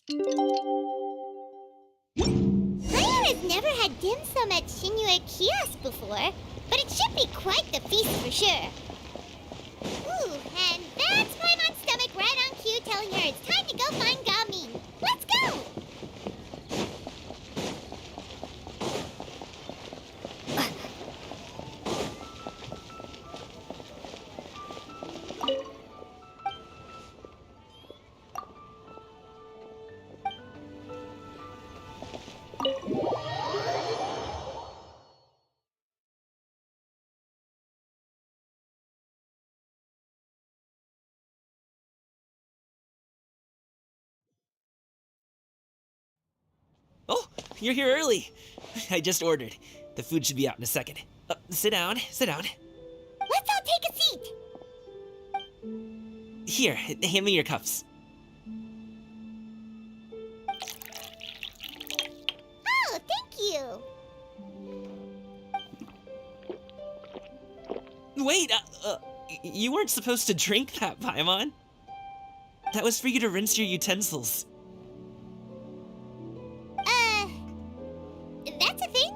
Fire has never had dim sum at Shinue Kiosk before, but it should be quite the feast for sure. Ooh, and that's Paimon's stomach right on cue telling her it's time to go find Gaming. Let's go! Oh, you're here early. I just ordered. The food should be out in a second. Sit down, sit down. Let's all take a seat! Here, hand me your cups. Oh, thank you! Wait, you weren't supposed to drink that, Paimon. That was for you to rinse your utensils. That's a thing?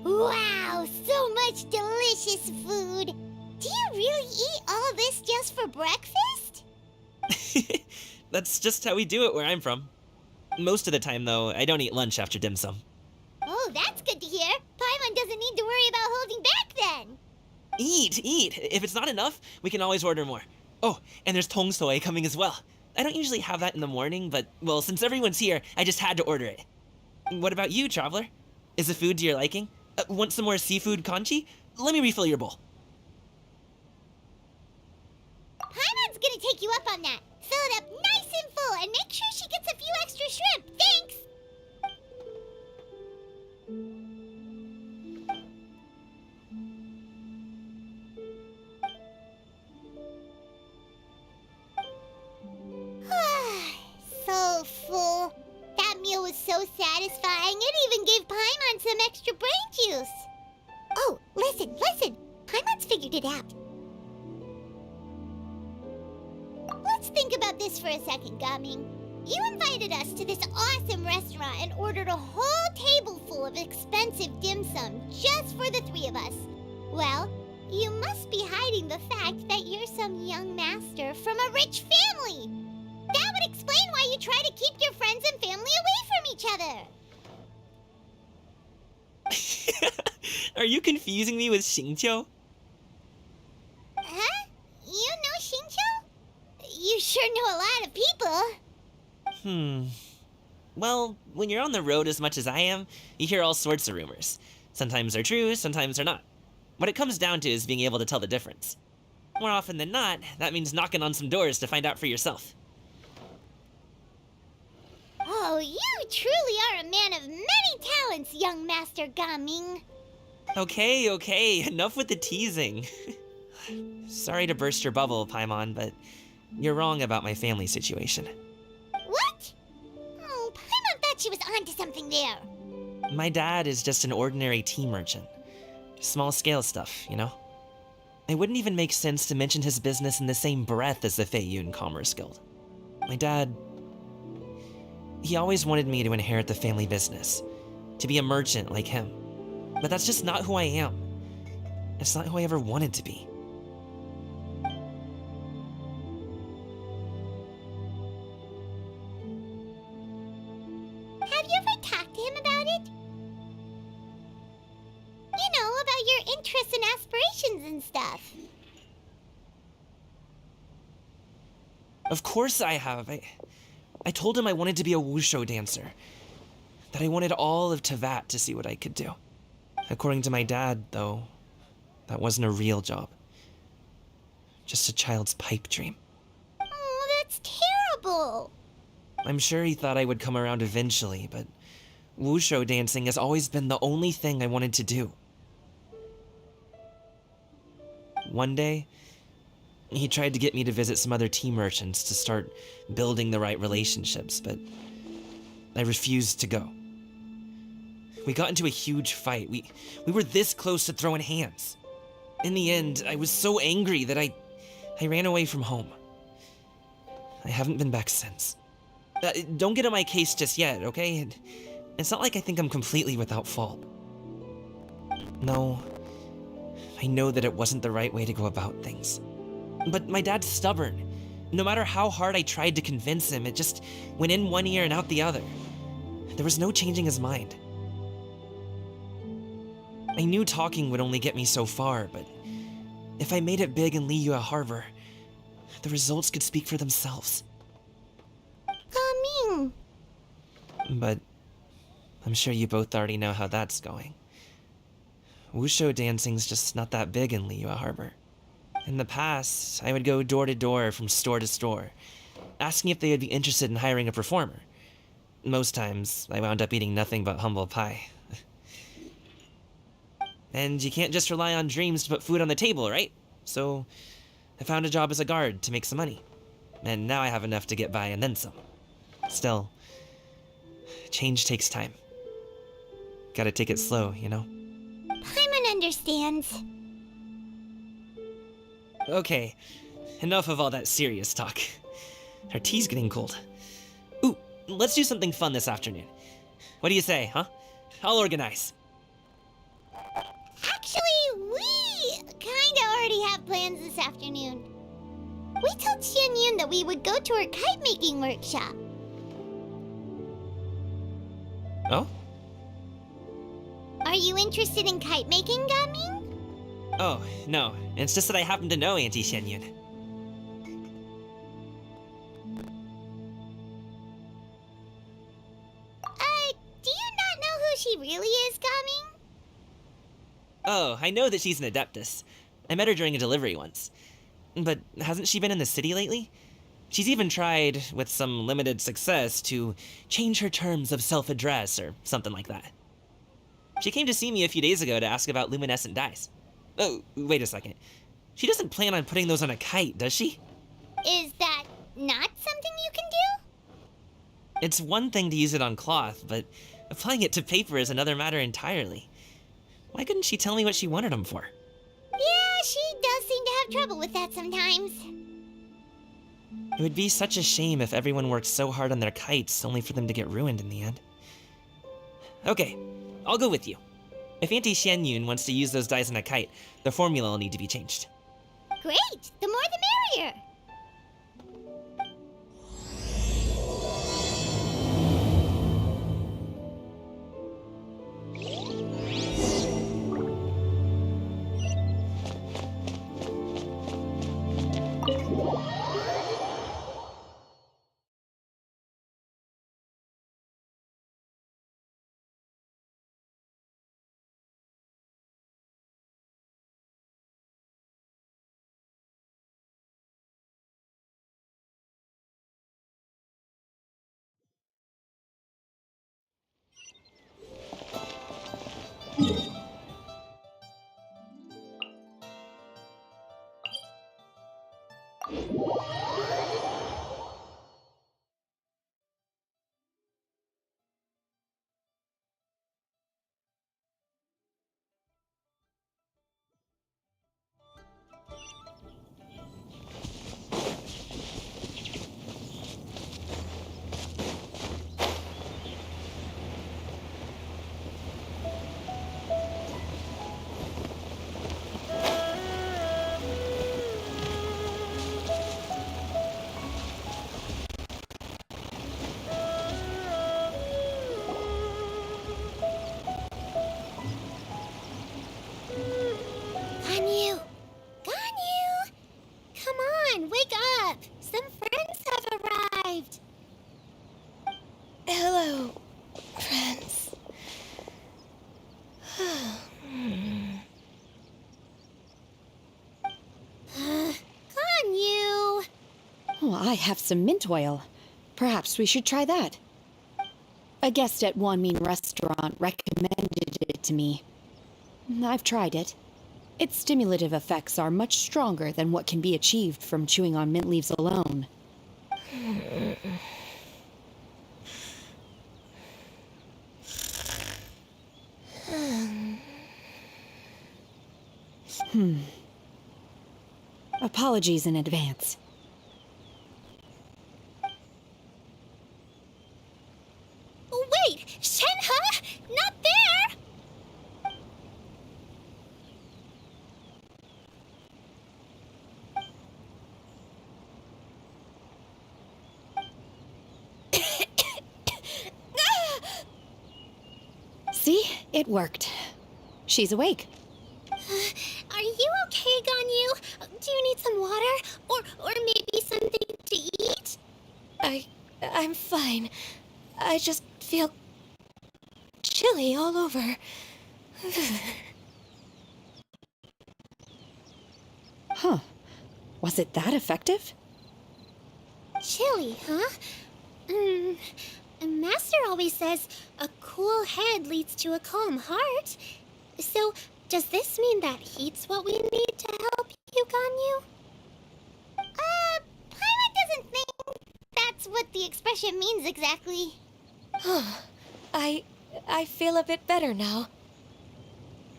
Wow, so much delicious food! Do you really eat all this just for breakfast? That's just how we do it where I'm from. Most of the time, though, I don't eat lunch after dim sum. Oh, that's good to hear. Paimon doesn't need to worry about holding back then. Eat! If it's not enough, we can always order more. Oh, and there's tong soy coming as well. I don't usually have that in the morning, but, well, since everyone's here, I just had to order it. What about you, traveler? Is the food to your liking? Want some more seafood congee? Let me refill your bowl. Paimon's gonna take you up on that. Fill it up nice and full and make sure she gets a few extra shrimp. Thanks! So full. That meal was so satisfying, it even gave Paimon some extra brain juice. Oh, listen! Paimon's figured it out. Let's think about this for a second, Gaming. You invited us to this awesome restaurant and ordered a whole table full of expensive dim sum just for the three of us. Well, you must be hiding the fact that you're some young master from a rich family. That would explain why you try to keep your friends and family away from each other. Are you confusing me with Xingqiu? Huh? You know Xingqiu? You sure know a lot of people. Well, when you're on the road as much as I am, you hear all sorts of rumors. Sometimes they're true, sometimes they're not. What it comes down to is being able to tell the difference. More often than not, that means knocking on some doors to find out for yourself. Oh, you truly are a man of many talents, young Master Gaming. Okay, enough with the teasing. Sorry to burst your bubble, Paimon, but you're wrong about my family situation. What? Oh, Paimon thought she was onto something there. My dad is just an ordinary tea merchant. Small-scale stuff, you know? It wouldn't even make sense to mention his business in the same breath as the Feiyun Commerce Guild. My dad... he always wanted me to inherit the family business, to be a merchant like him. But that's just not who I am. It's not who I ever wanted to be. Have you ever talked to him about it? You know, about your interests and aspirations and stuff. Of course I have. I told him I wanted to be a wushu dancer. That I wanted all of Tevat to see what I could do. According to my dad, though, that wasn't a real job. Just a child's pipe dream. Oh, that's terrible. I'm sure he thought I would come around eventually, but wushu dancing has always been the only thing I wanted to do. One day, he tried to get me to visit some other tea merchants to start building the right relationships, but I refused to go. We got into a huge fight. We were this close to throwing hands. In the end, I was so angry that I ran away from home. I haven't been back since. Don't get on my case just yet, okay? It's not like I think I'm completely without fault. No, I know that it wasn't the right way to go about things. But my dad's stubborn. No matter how hard I tried to convince him, it just went in one ear and out the other. There was no changing his mind. I knew talking would only get me so far, but if I made it big in Liyue Harbor, the results could speak for themselves. Coming. But I'm sure you both already know how that's going. Wushu dancing's just not that big in Liyue Harbor. In the past, I would go door to door from store to store, asking if they would be interested in hiring a performer. Most times, I wound up eating nothing but humble pie. And you can't just rely on dreams to put food on the table, right? So, I found a job as a guard to make some money. And now I have enough to get by and then some. Still, change takes time. Gotta take it slow, you know? Paimon understands. Okay, enough of all that serious talk. Our tea's getting cold. Ooh, let's do something fun this afternoon. What do you say, huh? I'll organize. Actually, we kinda already have plans this afternoon. We told Xianyun that we would go to her kite-making workshop. Oh? Are you interested in kite-making, Gaming? Oh, no. It's just that I happen to know Auntie Xianyun. Do you not know who she really is, Gaming? Oh, I know that she's an Adeptus. I met her during a delivery once. But hasn't she been in the city lately? She's even tried, with some limited success, to change her terms of self-address or something like that. She came to see me a few days ago to ask about luminescent dyes. Oh, wait a second. She doesn't plan on putting those on a kite, does she? Is that not something you can do? It's one thing to use it on cloth, but applying it to paper is another matter entirely. Why couldn't she tell me what she wanted them for? Yeah, she does seem to have trouble with that sometimes. It would be such a shame if everyone worked so hard on their kites only for them to get ruined in the end. Okay, I'll go with you. If Auntie Xianyun wants to use those dyes on a kite, the formula will need to be changed. Great! The more the merrier! Ganyu! Ganyu! Come on, wake up! Some friends have arrived! Hello, friends. Ganyu! Oh, I have some mint oil. Perhaps we should try that. A guest at Wanmin Restaurant recommended it to me. I've tried it. Its stimulative effects are much stronger than what can be achieved from chewing on mint leaves alone. Apologies in advance. Wait! Shenhe? Not there! See? It worked. She's awake. Are you okay, Ganyu? Do you need some water? Or maybe something to eat? I'm fine. I just feel chilly all over. Huh. Was it that effective? Chilly, huh? Master always says a cool head leads to a calm heart. So, does this mean that heat's what we need to help you, Ganyu? Paimon doesn't think that's what the expression means exactly. I feel a bit better now.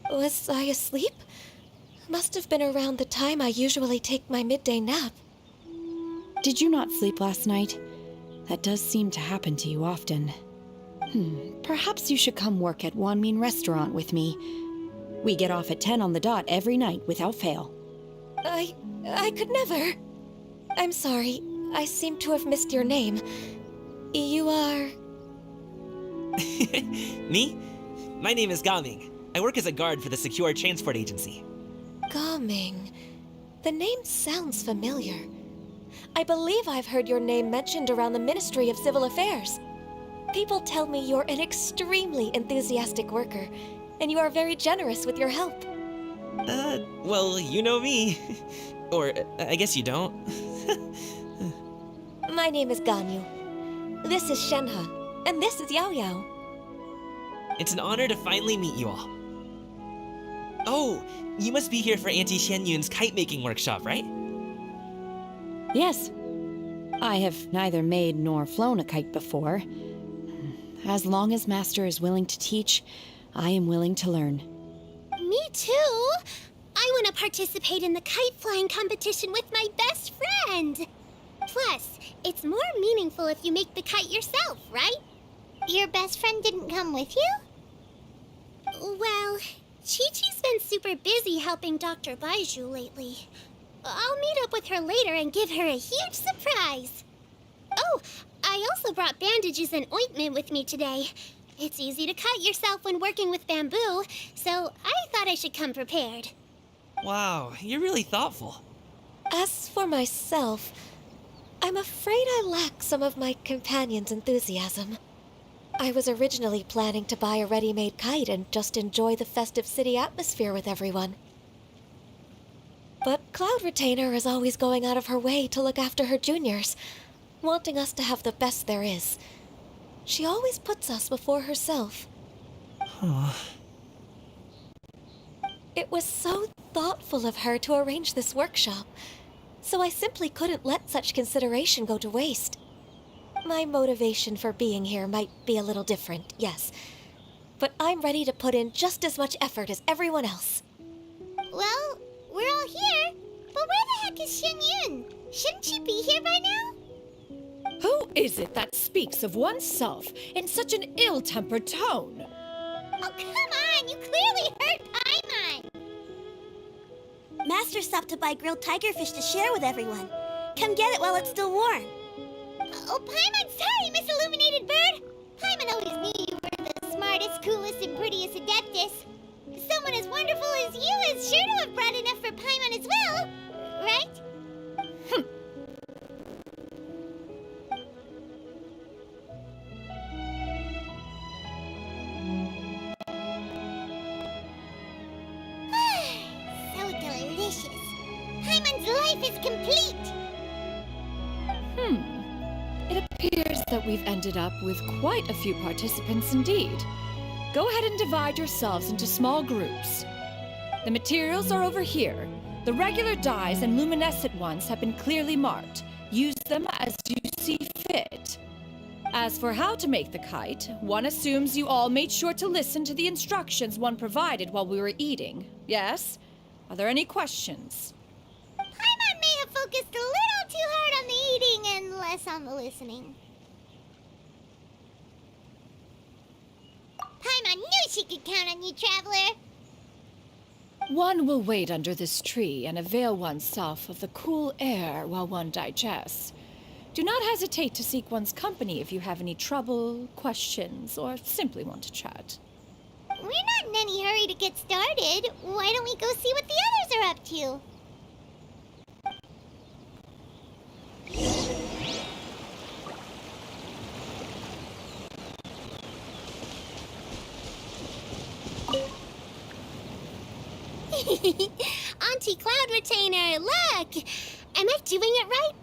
Was I asleep? Must have been around the time I usually take my midday nap. Did you not sleep last night? That does seem to happen to you often. Perhaps you should come work at Wanmin Restaurant with me. We get off at 10 on the dot every night without fail. I could never. I'm sorry. I seem to have missed your name. You are... Me? My name is Gaming. I work as a guard for the Secure Transport Agency. Gaming. The name sounds familiar. I believe I've heard your name mentioned around the Ministry of Civil Affairs. People tell me you're an extremely enthusiastic worker, and you are very generous with your help. Well, you know me. Or, I guess you don't. My name is Ganyu. This is Shenhe, and this is Yao Yao. It's an honor to finally meet you all. Oh, you must be here for Auntie Xianyun's kite-making workshop, right? Yes. I have neither made nor flown a kite before. As long as Master is willing to teach, I am willing to learn. Me too! I want to participate in the kite flying competition with my best friend! Plus, it's more meaningful if you make the kite yourself, right? Your best friend didn't come with you? Well, Chi-Chi's been super busy helping Dr. Baiju lately. I'll meet up with her later and give her a huge surprise. Oh, I also brought bandages and ointment with me today. It's easy to cut yourself when working with bamboo, so I thought I should come prepared. Wow, you're really thoughtful. As for myself, I'm afraid I lack some of my companion's enthusiasm. I was originally planning to buy a ready-made kite and just enjoy the festive city atmosphere with everyone. But Cloud Retainer is always going out of her way to look after her juniors, wanting us to have the best there is. She always puts us before herself. Huh. It was so thoughtful of her to arrange this workshop, so I simply couldn't let such consideration go to waste. My motivation for being here might be a little different, yes, but I'm ready to put in just as much effort as everyone else. Well, we're all here, but where the heck is Xianyun? Shouldn't she be here by now? Who is it that speaks of oneself in such an ill-tempered tone? Oh, come on! You clearly heard Paimon! Master stopped to buy grilled tigerfish to share with everyone. Come get it while it's still warm. Oh, Paimon, sorry, Miss Illuminated Bird! Paimon always knew you were the smartest, coolest, and prettiest Adeptus. Someone as wonderful as you is sure to have brought enough for Paimon as well, right? So delicious. Paimon's life is complete. It appears that we've ended up with quite a few participants indeed. Go ahead and divide yourselves into small groups. The materials are over here. The regular dyes and luminescent ones have been clearly marked. Use them as you see fit. As for how to make the kite, one assumes you all made sure to listen to the instructions one provided while we were eating, yes? Are there any questions? Paimon may have focused a little too hard on the eating and less on the listening. Paimon knew she could count on you, Traveler. One will wait under this tree and avail oneself of the cool air while one digests. Do not hesitate to seek one's company if you have any trouble, questions, or simply want to chat. We're not in any hurry to get started. Why don't we go see what the others are up to? Auntie Cloud Retainer, look! Am I doing it right?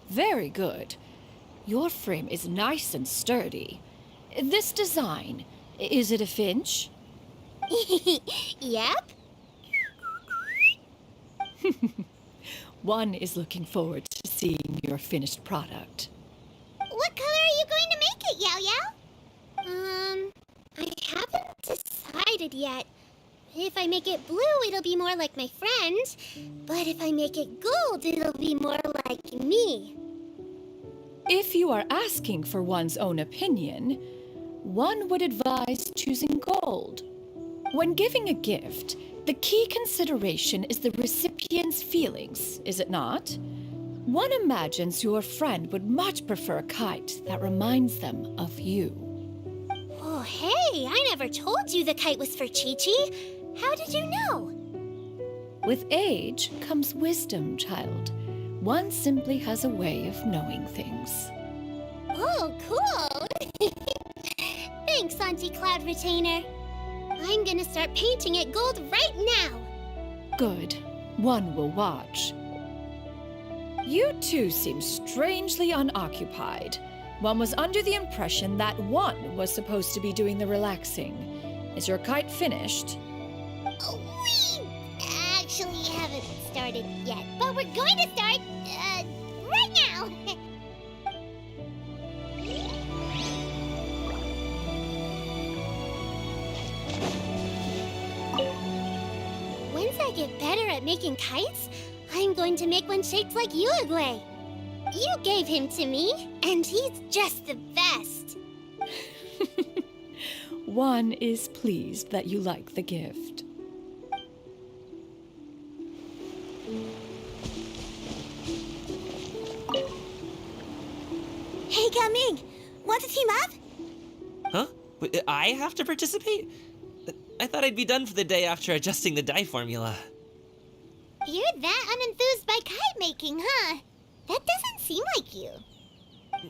Very good. Your frame is nice and sturdy. This design, is it a finch? Yep. One is looking forward to seeing your finished product. What color are you going to make it, Yao Yao? I haven't decided yet. If I make it blue, it'll be more like my friend. But if I make it gold, it'll be more like me. If you are asking for one's own opinion, one would advise choosing gold. When giving a gift, the key consideration is the recipient's feelings, is it not? One imagines your friend would much prefer a kite that reminds them of you. Oh, hey, I never told you the kite was for Chi-Chi. How did you know? With age comes wisdom, child. One simply has a way of knowing things. Oh, cool. Thanks, Auntie Cloud Retainer. I'm gonna start painting it gold right now. Good. One will watch. You two seem strangely unoccupied. One was under the impression that one was supposed to be doing the relaxing. Is your kite finished? We actually haven't started yet, but we're going to start, right now. Once I get better at making kites, I'm going to make one shaped like Uruguay. You gave him to me, and he's just the best. One is pleased that you like the gift. Hey, Gaming, want to team up? Huh? I have to participate? I thought I'd be done for the day after adjusting the dye formula. You're that unenthused by kite making, huh? That doesn't seem like you.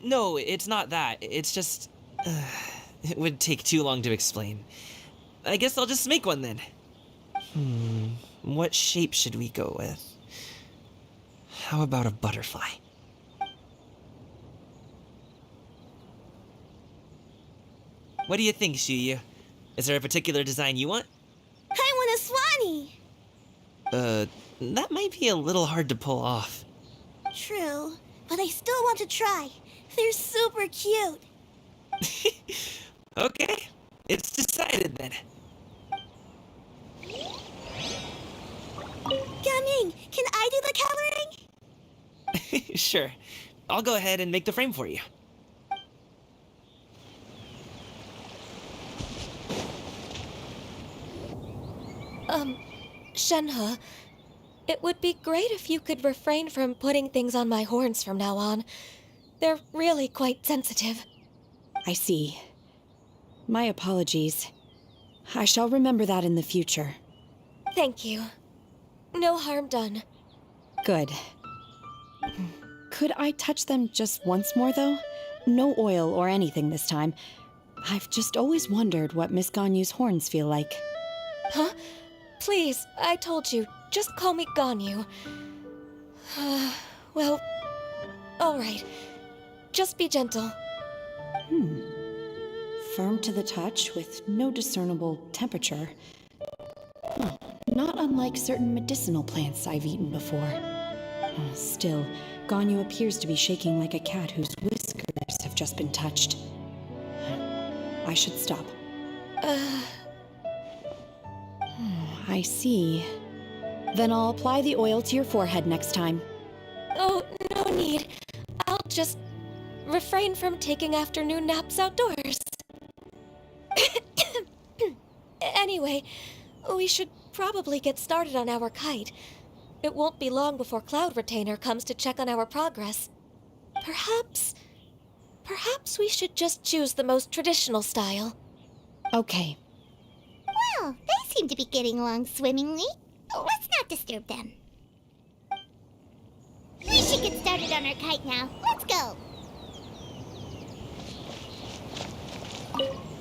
No, it's not that. It's just... it would take too long to explain. I guess I'll just make one then. What shape should we go with? How about a butterfly? What do you think, Shuyu? Is there a particular design you want? I want a swanee. That might be a little hard to pull off. True, but I still want to try. They're super cute. Okay, it's decided then. Gaming, can I do the coloring? Sure. I'll go ahead and make the frame for you. Shenhe, it would be great if you could refrain from putting things on my horns from now on. They're really quite sensitive. I see. My apologies. I shall remember that in the future. Thank you. No harm done. Good. Could I touch them just once more, though? No oil or anything this time. I've just always wondered what Miss Ganyu's horns feel like. Huh? Please, I told you. Just call me Ganyu. Well, all right. Just be gentle. Firm to the touch with no discernible temperature. Huh. Not unlike certain medicinal plants I've eaten before. Still, Ganyu appears to be shaking like a cat whose whiskers have just been touched. I should stop. I see. Then I'll apply the oil to your forehead next time. Oh, no need. I'll just refrain from taking afternoon naps outdoors. Anyway, we should probably get started on our kite. It won't be long before Cloud Retainer comes to check on our progress. Perhaps we should just choose the most traditional style. Okay. Well, they seem to be getting along swimmingly. Let's not disturb them. We should get started on our kite now. Let's go.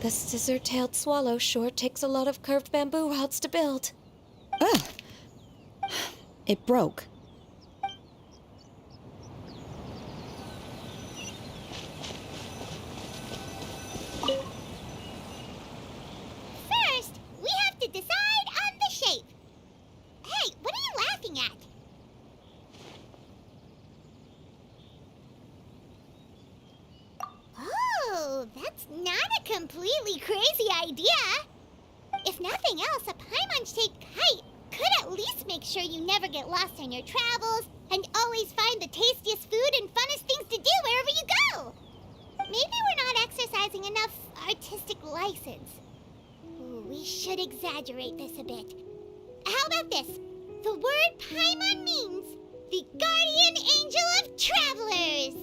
The scissor-tailed swallow sure takes a lot of curved bamboo rods to build. Ugh! It broke. First, we have to decide on the shape. Hey, what are you laughing at? Oh, that's not a completely crazy idea. If nothing else, a Paimon-shaped kite could at least make sure you never get lost on your travels and always find the tastiest food and funnest things to do wherever you go. Maybe we're not exercising enough artistic license. Ooh, we should exaggerate this a bit. How about this? The word Paimon means the guardian angel of travelers.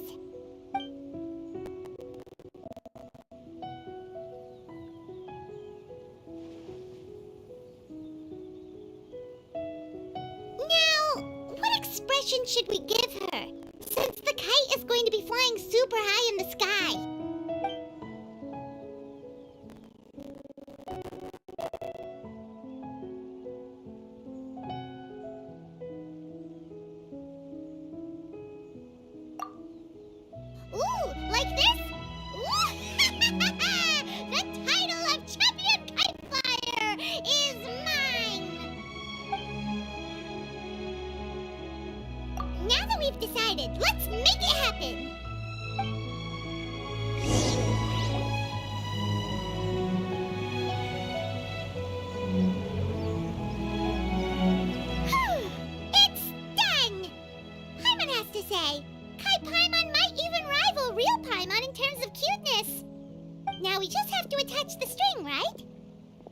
Now, what expression should we give her, since the kite is going to be flying super high in the sky? Ooh, like this? Ooh. The title of Champion Kite Flyer is mine! Now that we've decided, let's make it happen! It's done! Paimon has to say, Kai Paimon might even rival real Paimon in terms of cuteness. Now we just have to attach the string, right?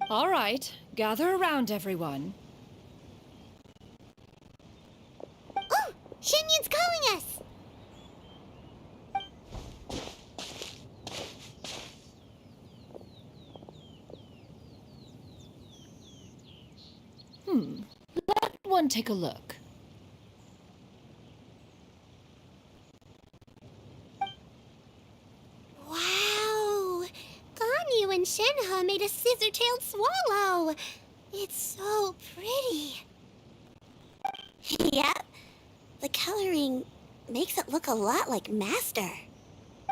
All right, gather around, everyone. Oh, Shenyun's calling us! Let one take a look. Wow! Ganyu and Shenhe made a scissor-tailed swallow. It's so pretty. Yep. The coloring makes it look a lot like Master.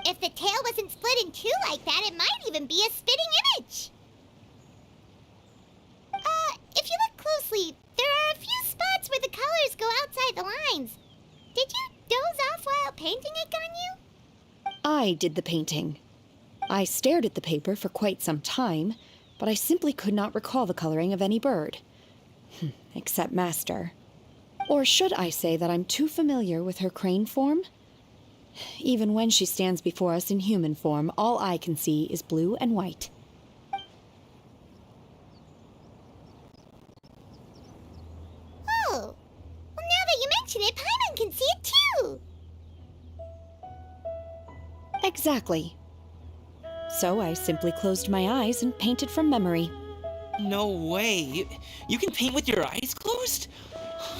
If the tail wasn't split in two like that, it might even be a spitting image. If you look closely, there are a few spots where the colors go outside the lines. Did you doze off while painting it, Ganyu? I did the painting. I stared at the paper for quite some time, but I simply could not recall the coloring of any bird. Except Master. Or should I say that I'm too familiar with her crane form? Even when she stands before us in human form, all I can see is blue and white. Oh, well, now that you mention it, Paimon can see it too. Exactly. So I simply closed my eyes and painted from memory. No way. You can paint with your eyes closed?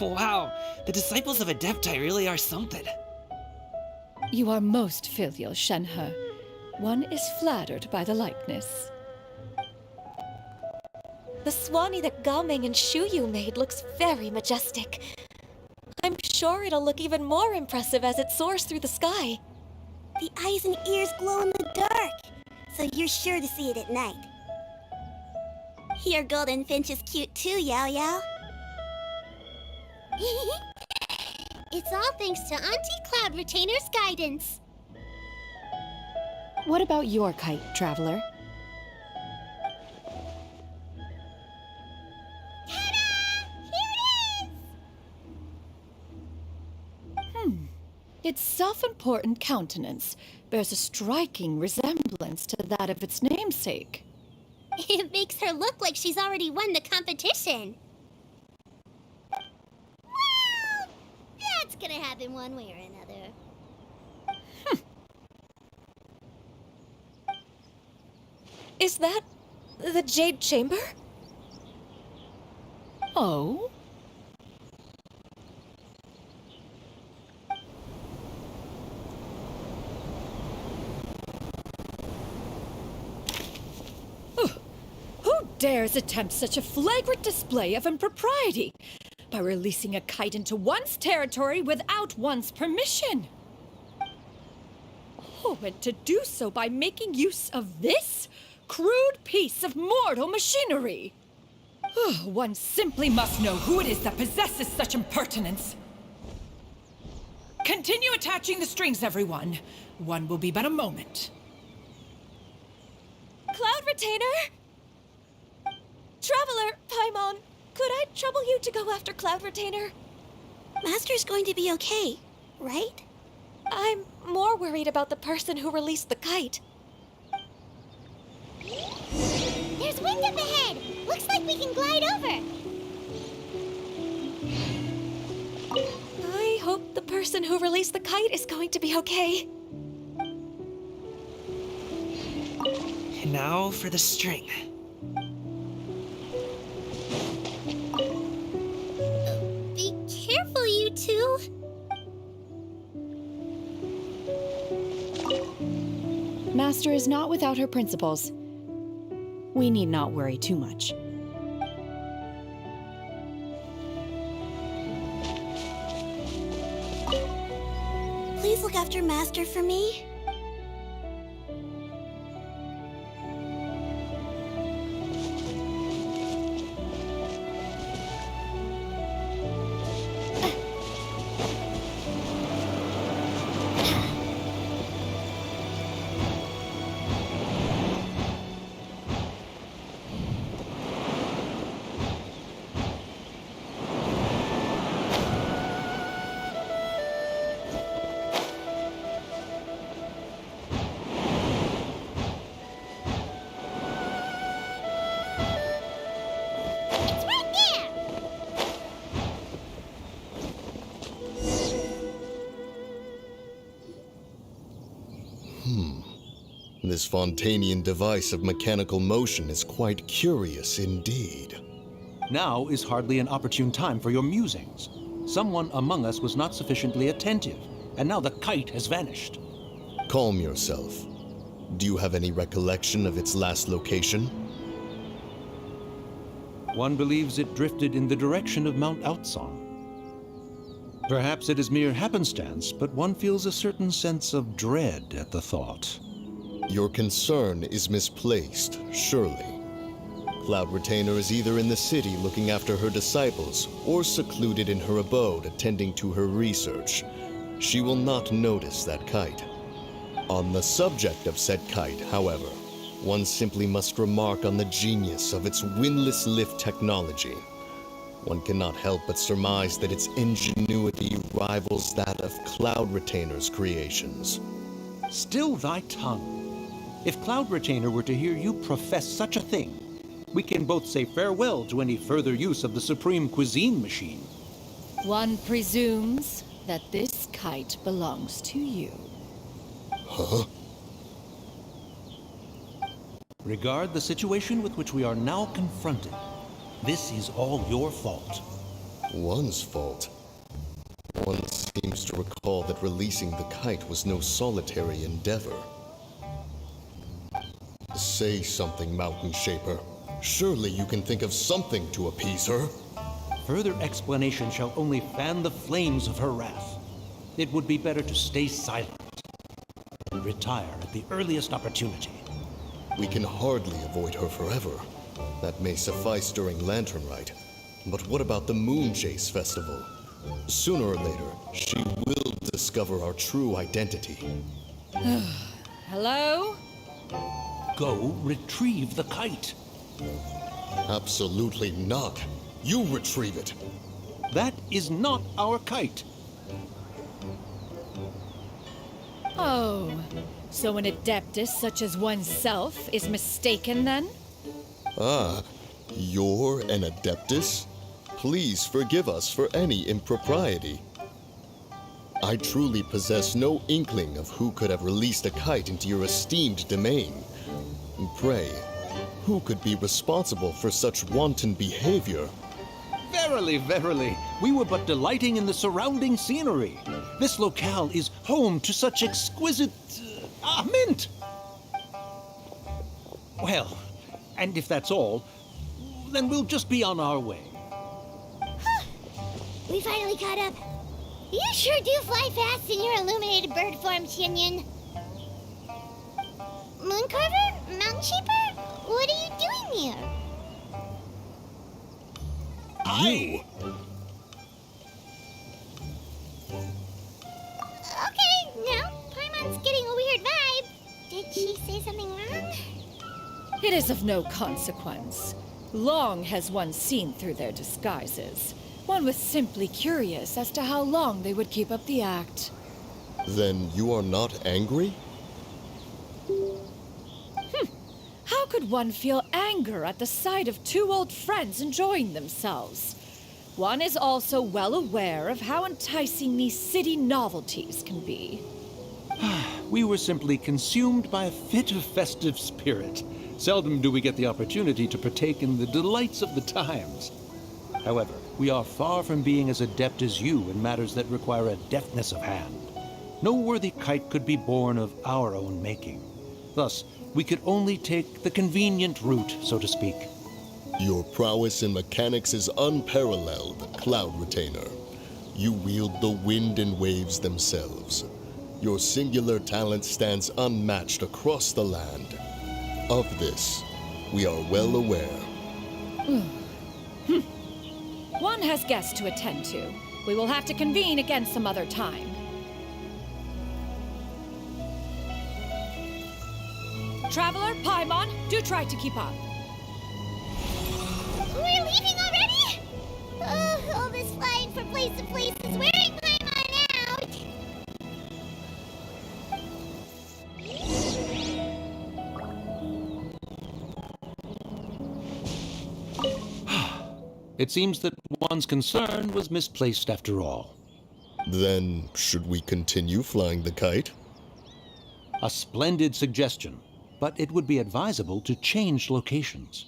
Wow, the disciples of Adepti really are something. You are most filial, Shenhe. One is flattered by the likeness. The Swanee that Gaming and Shuyu made looks very majestic. I'm sure it'll look even more impressive as it soars through the sky. The eyes and ears glow in the dark, so you're sure to see it at night. Your golden finch is cute too, Yao Yao. It's all thanks to Auntie Cloud Retainer's guidance. What about your kite, Traveler? Ta-da! Its self-important countenance bears a striking resemblance to that of its namesake. It makes her look like she's already won the competition. Well, that's gonna happen one way or another. Is that the Jade Chamber? Oh? Who dares attempt such a flagrant display of impropriety by releasing a kite into one's territory without one's permission? Oh, and to do so by making use of this crude piece of mortal machinery. One simply must know who it is that possesses such impertinence. Continue attaching the strings, everyone. One will be but a moment. Cloud Retainer! Traveler, Paimon, could I trouble you to go after Cloud Retainer? Master's going to be okay, right? I'm more worried about the person who released the kite. There's wind up ahead! Looks like we can glide over! I hope the person who released the kite is going to be okay. And now for the string. Be careful, you two. Master is not without her principles. We need not worry too much. Please look after Master for me. It's right there! This Fontanian device of mechanical motion is quite curious indeed. Now is hardly an opportune time for your musings. Someone among us was not sufficiently attentive, and now the kite has vanished. Calm yourself. Do you have any recollection of its last location? One believes it drifted in the direction of Mount Outsong. Perhaps it is mere happenstance, but one feels a certain sense of dread at the thought. Your concern is misplaced, surely. Cloud Retainer is either in the city looking after her disciples, or secluded in her abode attending to her research. She will not notice that kite. On the subject of said kite, however, one simply must remark on the genius of its windless lift technology. One cannot help but surmise that its ingenuity rivals that of Cloud Retainer's creations. Still thy tongue. If Cloud Retainer were to hear you profess such a thing, we can both say farewell to any further use of the Supreme Cuisine Machine. One presumes that this kite belongs to you. Huh? Regard the situation with which we are now confronted. This is all your fault. One's fault. One seems to recall that releasing the kite was no solitary endeavor. Say something, Mountain Shaper. Surely you can think of something to appease her. Further explanation shall only fan the flames of her wrath. It would be better to stay silent and retire at the earliest opportunity. We can hardly avoid her forever. That may suffice during Lantern Rite. But what about the Moon Chase Festival? Sooner or later, she will discover our true identity. Hello? Go retrieve the kite. Absolutely not. You retrieve it. That is not our kite. Oh, so an adeptus such as oneself is mistaken then? Ah, you're an adeptus? Please forgive us for any impropriety. I truly possess no inkling of who could have released a kite into your esteemed domain. Pray, who could be responsible for such wanton behavior? Verily, verily, we were but delighting in the surrounding scenery. This locale is home to such exquisite... mint! Well, and if that's all, then we'll just be on our way. We finally caught up. You sure do fly fast in your illuminated bird form, Shinyan. Mooncarver? Mountain Sheeper? What are you doing here? You? Okay, now Paimon's getting a weird vibe. Did she say something wrong? It is of no consequence. Long has one seen through their disguises. One was simply curious as to how long they would keep up the act. Then you are not angry? How could one feel anger at the sight of two old friends enjoying themselves? One is also well aware of how enticing these city novelties can be. We were simply consumed by a fit of festive spirit. Seldom do we get the opportunity to partake in the delights of the times. However, we are far from being as adept as you in matters that require a deftness of hand. No worthy kite could be born of our own making. Thus, we could only take the convenient route, so to speak. Your prowess in mechanics is unparalleled, Cloud Retainer. You wield the wind and waves themselves. Your singular talent stands unmatched across the land. Of this, we are well aware. One has guests to attend to. We will have to convene again some other time. Traveler, Paimon, do try to keep up. We're leaving already? All this flying from place to place is wearing Paimon out. It seems that one's concern was misplaced after all. Then, should we continue flying the kite? A splendid suggestion, but it would be advisable to change locations.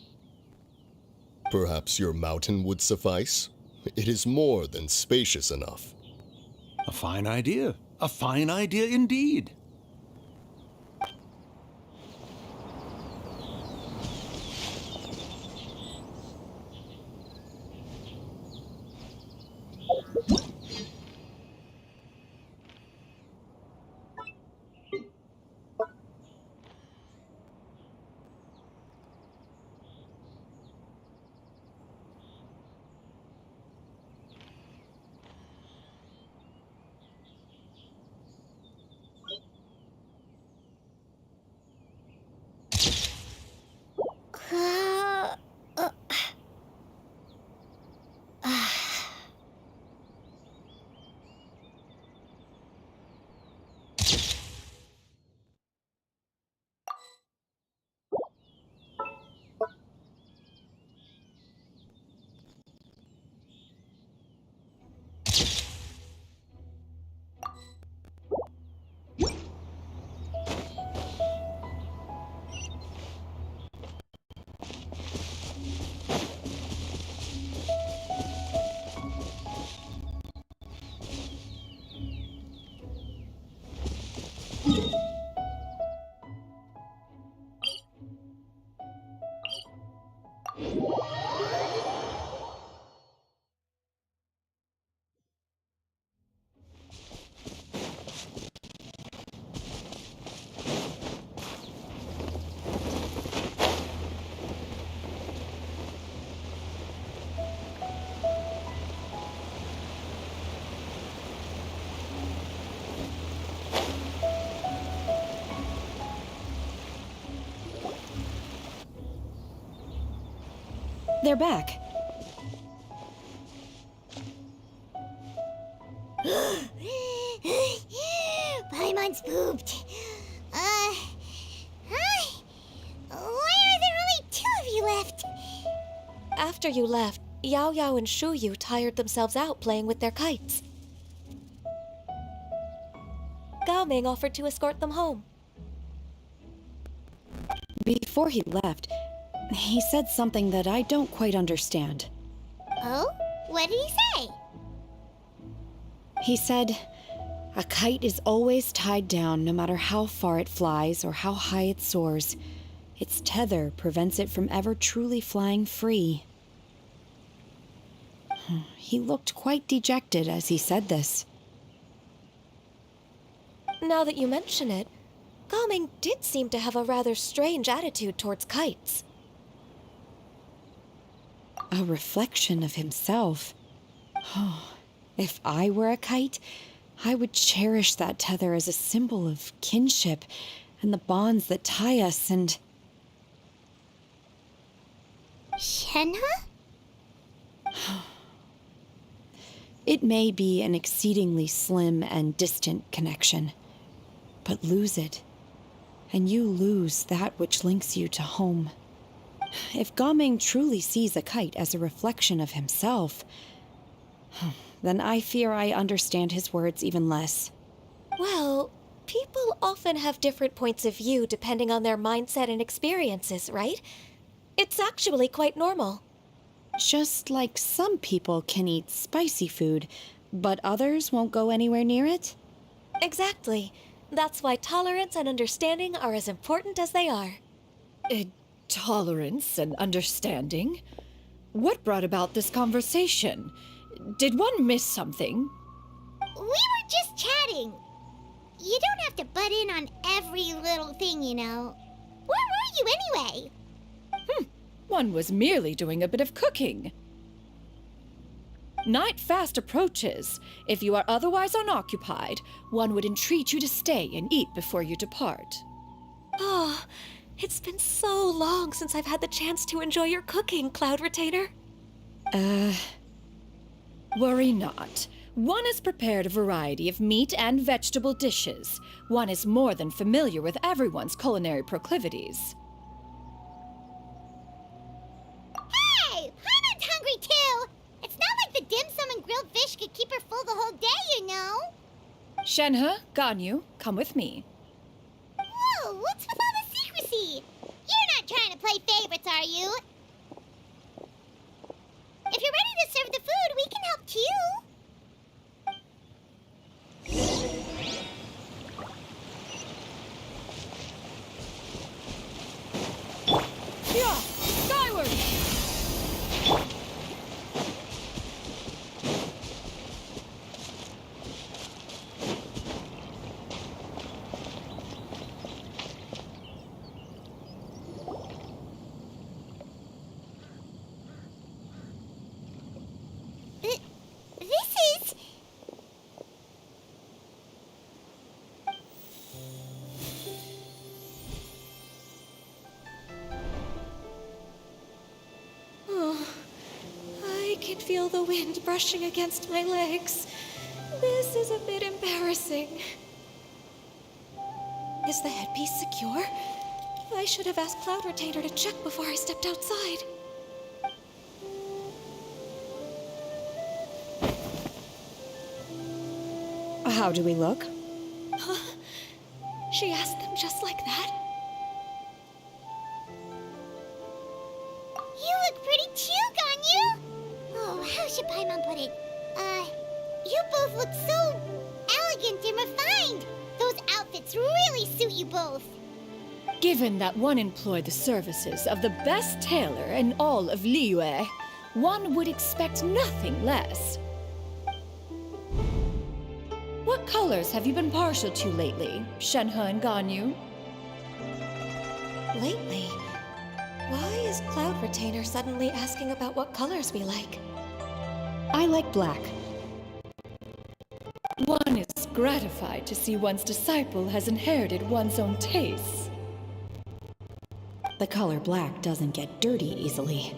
Perhaps your mountain would suffice? It is more than spacious enough. A fine idea. A fine idea indeed. They're back. Paimon's pooped. Hi. Why are there only 2 of you left? After you left, Yao Yao and Shu Yu tired themselves out playing with their kites. Gao Ming offered to escort them home. Before he left, he said something that I don't quite understand. Oh? What did he say? He said, a kite is always tied down no matter how far it flies or how high it soars. Its tether prevents it from ever truly flying free. He looked quite dejected as he said this. Now that you mention it, Gao Ming did seem to have a rather strange attitude towards kites. A reflection of himself. If I were a kite, I would cherish that tether as a symbol of kinship and the bonds that tie us and... Shenhe? It may be an exceedingly slim and distant connection, but lose it, and you lose that which links you to home. If Gao Ming truly sees a kite as a reflection of himself, then I fear I understand his words even less. Well, people often have different points of view depending on their mindset and experiences, right? It's actually quite normal. Just like some people can eat spicy food, but others won't go anywhere near it? Exactly. That's why tolerance and understanding are as important as they are. Tolerance and understanding? What brought about this conversation? Did one miss something? We were just chatting. You don't have to butt in on every little thing, you know. Where were you anyway? One was merely doing a bit of cooking. Night fast approaches. If you are otherwise unoccupied, one would entreat you to stay and eat before you depart. Oh, it's been so long since I've had the chance to enjoy your cooking, Cloud Retainer. Worry not. One has prepared a variety of meat and vegetable dishes. One is more than familiar with everyone's culinary proclivities. Hey! Hana's hungry too! It's not like the dim sum and grilled fish could keep her full the whole day, you know! Shenhe, Ganyu, come with me. Whoa, what's with all the secrecy? You're not trying to play favorites, are you? If you're ready to serve the food, we can help too. Yeah, skyward! This is... Oh, I can feel the wind brushing against my legs. This is a bit embarrassing. Is the headpiece secure? I should have asked Cloud Retainer to check before I stepped outside. How do we look? She asked them just like that? You look pretty too, Ganyu! Oh, how should Paimon put it? You both look so elegant and refined. Those outfits really suit you both. Given that one employed the services of the best tailor in all of Liyue, one would expect nothing less. What colors have you been partial to lately, Shenhe and Ganyu? Lately? Why is Cloud Retainer suddenly asking about what colors we like? I like black. One is gratified to see one's disciple has inherited one's own tastes. The color black doesn't get dirty easily.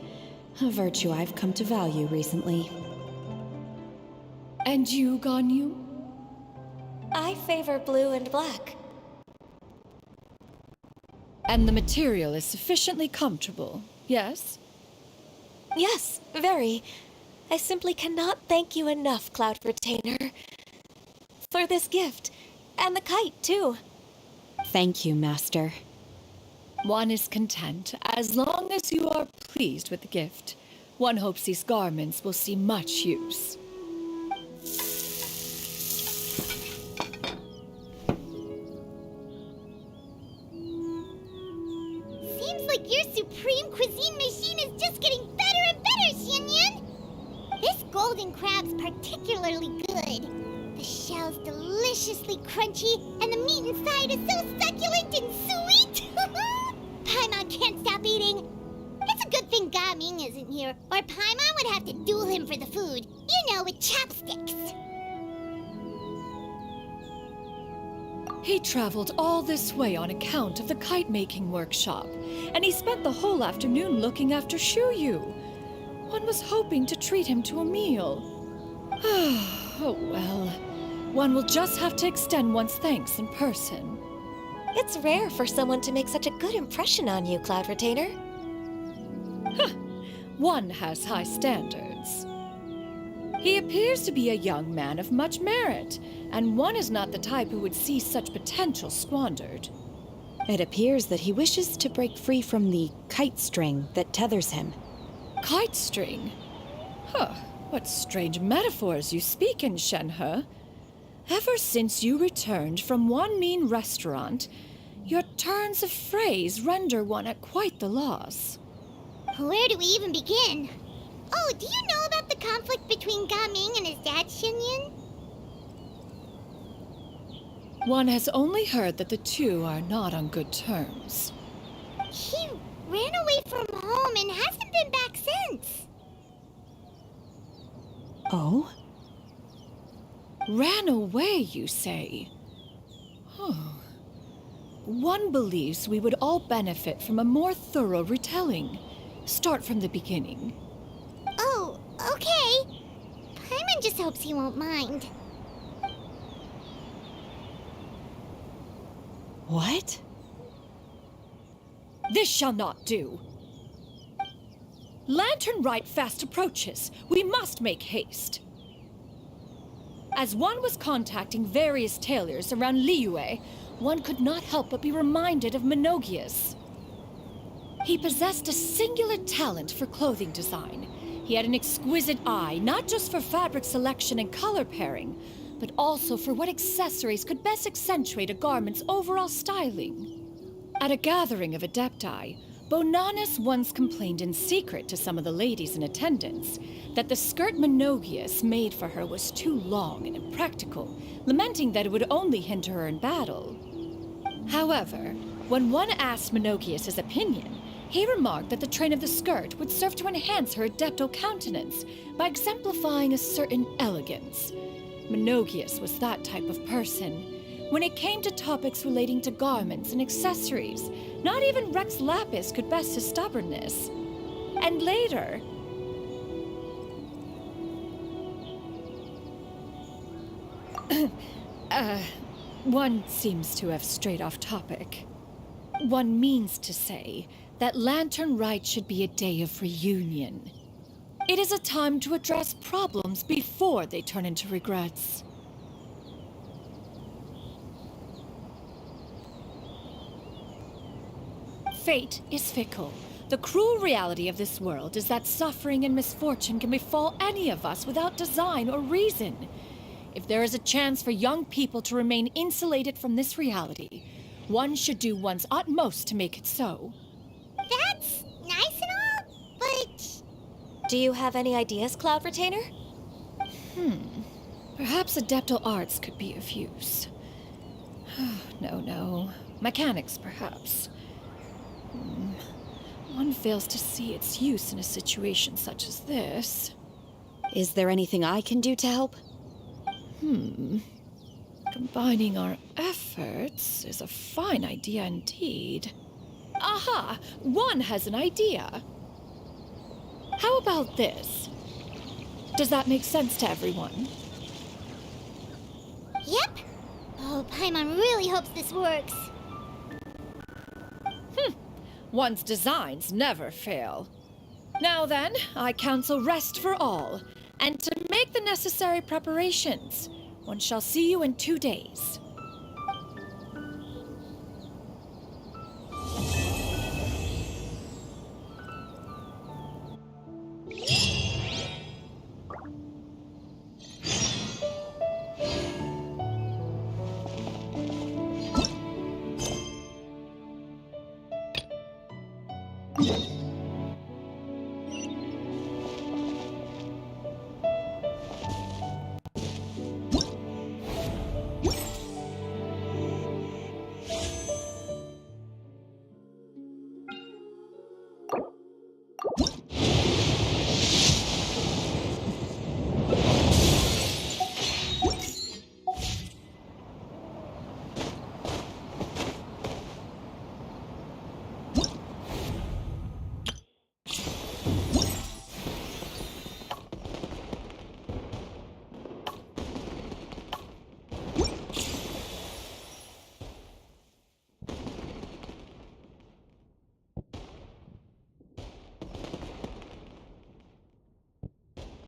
A virtue I've come to value recently. And you, Ganyu? I favor blue and black. And the material is sufficiently comfortable, yes? Yes, very. I simply cannot thank you enough, Cloud Retainer, for this gift. And the kite, too. Thank you, Master. One is content as long as you are pleased with the gift. One hopes these garments will see much use. Seems like your supreme cuisine machine is just getting better and better, Xianyun. This golden crab's particularly good. The shell's deliciously crunchy, and the meat inside is so succulent and sweet. Paimon can't stop eating. It's a good thing Gaming isn't here, or Paimon would have to duel him for the food. You know, with chopsticks. He traveled all this way on account of the kite-making workshop, and he spent the whole afternoon looking after Shuyu. One was hoping to treat him to a meal. Oh well. One will just have to extend one's thanks in person. It's rare for someone to make such a good impression on you, Cloud Retainer. One has high standards. He appears to be a young man of much merit, and one is not the type who would see such potential squandered. It appears that he wishes to break free from the kite string that tethers him. Kite string? Huh, what strange metaphors you speak in, Shenhe. Ever since you returned from one mean restaurant, your turns of phrase render one at quite the loss. Where do we even begin? Oh, do you know about the conflict between Gaming and his dad, Xianyun? One has only heard that the two are not on good terms. He ran away from home and hasn't been back since. Oh? Ran away, you say? Oh. One believes we would all benefit from a more thorough retelling. Start from the beginning. Oh, okay. Paimon just hopes he won't mind. What? This shall not do. Lantern Rite fast approaches. We must make haste. As one was contacting various tailors around Liyue, one could not help but be reminded of Menogias. He possessed a singular talent for clothing design. He had an exquisite eye, not just for fabric selection and color pairing, but also for what accessories could best accentuate a garment's overall styling. At a gathering of Adepti, Bonanis once complained in secret to some of the ladies in attendance that the skirt Menogias made for her was too long and impractical, lamenting that it would only hinder her in battle. However, when one asked Menogias his opinion, he remarked that the train of the skirt would serve to enhance her adeptal countenance by exemplifying a certain elegance. Menogias was that type of person. When it came to topics relating to garments and accessories, not even Rex Lapis could best his stubbornness. And later... one seems to have strayed off topic. One means to say that Lantern Rite should be a day of reunion. It is a time to address problems before they turn into regrets. Fate is fickle. The cruel reality of this world is that suffering and misfortune can befall any of us without design or reason. If there is a chance for young people to remain insulated from this reality, one should do one's utmost to make it so. That's nice and all, but... Do you have any ideas, Cloud Retainer? Perhaps adeptal arts could be of use. No. Mechanics, perhaps. One fails to see its use in a situation such as this. Is there anything I can do to help? Combining our efforts is a fine idea indeed. Aha! One has an idea. How about this? Does that make sense to everyone? Yep. Oh, Paimon really hopes this works. One's designs never fail. Now then, I counsel rest for all, and to make the necessary preparations. One shall see you in 2 days.